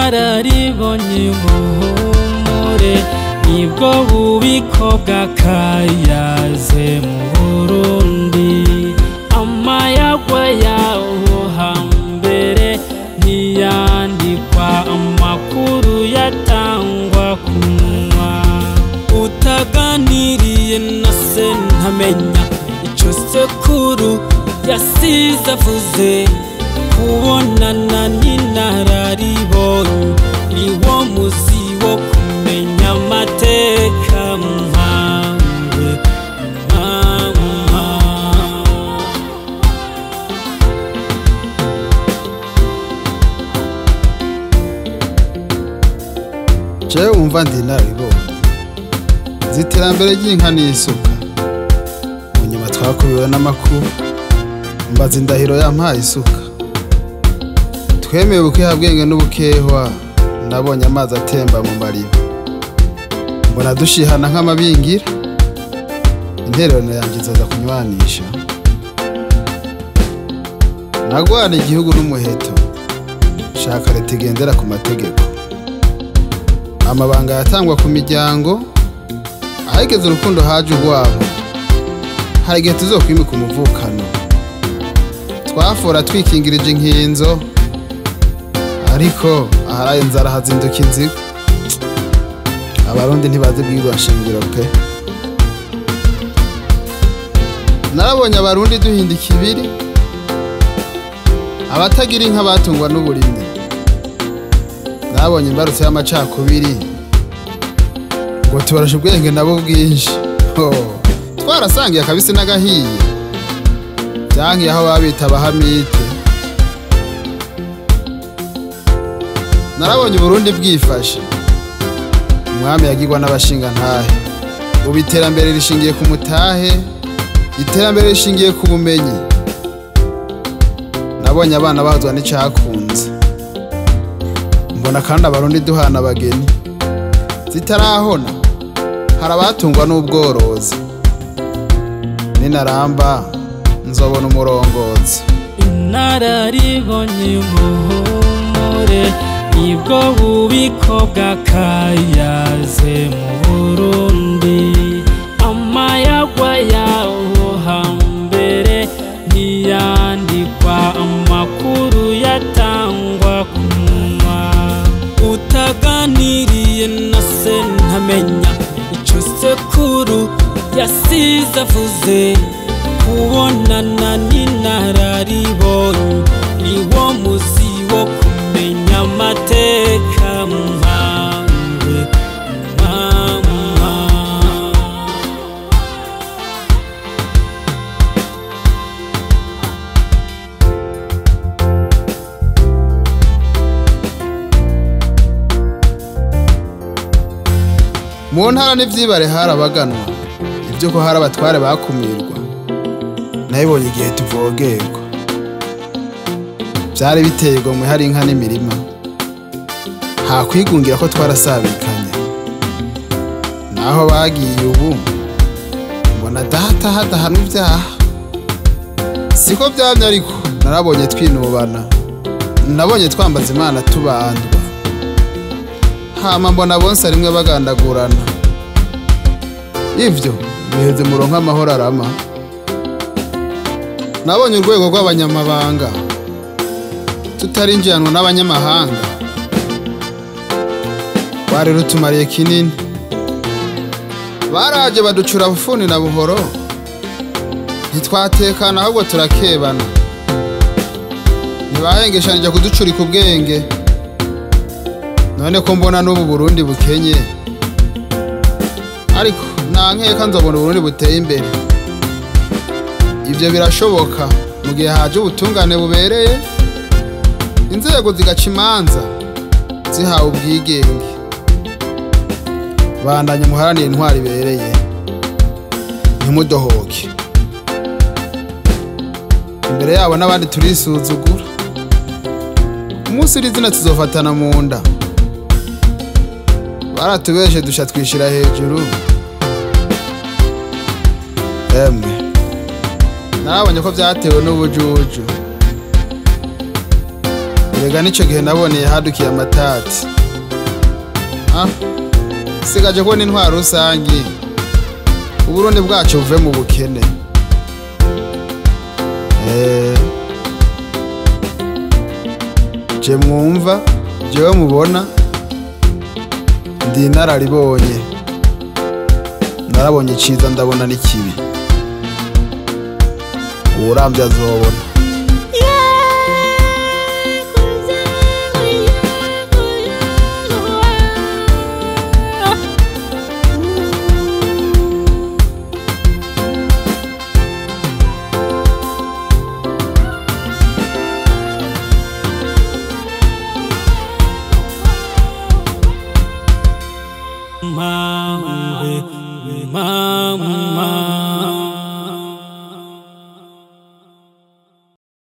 Nararibonye muhumure nibwo bubiko bw'akayaze mu Burundi. Amayagwa yaho hambere ntiyandikwa, amakuru yatangwa ku munwa. Utaganiriye na se ntamenya ico sekuru yasize avuze. Kubonana n'inararibonye niwo muzi wo kumenya amateka mpawe. Jewe umva ndi naribonye ziterambere ry'inka n'isuka, munyuma twakubiwe n'amakuru mbaza indahiro yampaye isuka. Twemeye ubukehabwenge n'ubukehwa, nabonye amazi atemba mu mariba, mbona dushihana nk'amabingira. Intererano yanjye izoza kunywanisha. Nagwana igihugu n'umuheto, shaka leta igendera ku mategeko. Amabanga yatangwa ku miryango, ahigeze urukundo haje urwabo. Hari igihe tuzokwimika umuvukano, twafora twikingirije inkinzo, ariko aharaye inzara hazinduka inzigo. Abarundi ntibazi bwirwa nshingiro pe. Narabonye abarundi duhinda ikibiri, abatagira inka batungwa n'uburimyi. Narabonye imbarutso y'amacakubiri, ngo tubarashe ubwenge nabo bwinshi. Twarasangiye akabisi n'agahiye, byankiye aho babita abahamite. Narabonye Burundi bwifashe, umwami yagirwa n'abashinga ntahe. Ubu iterambere rishingiye ku mutahe, iterambere rishingiye ku bumenyi. Nabonye abana bahozwa n'icakunze, mbona kandi abarundi duhana abageni. Zitarahona hari abatungwa n'ubworozi, ninaramba nzobona umurongozi. Nararibonye muhumure nibwo bubiko bw'akayaze mu Burundi. Amayagwa yaho hambere ntiyandikwa, amakuru yatangwa ku munwa. Utaganiriye na se ntamenya ico sekuru yasize avuze. Kubonana n'inararibonye niwo muzi wo kumenya amateka mpawe. Mu ntara n'ivyibare harabaganwa, ivyo ko hari abatware bakumirwa. Nabibonye igihe tuvogerwa, vyari biteye igomwe hari inka n'imirima. Hakwigungira ko twarasabikanye, naho bagiye ubu mbona data hadahanwa ivyaha. Siko vyamye ariko narabonye twinubana, nabonye twambaza Imana tubandwa. Hama mbona bonse rimwe bagandagurana. Ivyo biheze muronka amahoro arama. Nabonye urwego rw'abanyamabanga tutarinjiranwa n'abanyamahanga, bari rutumariye kinini. Baraje baducura bufuni na buhoro, ntitwatekana ahubwo turakebana. Ntibahengeshanije kuducurika ubwenge, none ko mbona n'ubu Burundi bukenye. Ariko nankeka nzobona Burundi buteye imbere. Ivyo birashoboka mu gihe haje ubutungane bubereye, inzego zigaca imanza zihawe ubwigenge. Bandanye muharanire intwari ibereye, ntimudohoke. Imbere yabo n'abandi turisuzugura. Umunsi rizina tuzofatana mu nda. Baratubeshe dusha twishira hejuru. Narabonye ko vyatewe n'ubujuju. Erega nico gihe naboneye hadukiye amatati. Sigaje ko n'intwaro rusangi Uburundi bwacu buve mu bukene. Je mwumva, jewe mubona, ndi nararibonye. Narabonye iciza ndabona n'ikibi. Uwuramvye azobona. Mama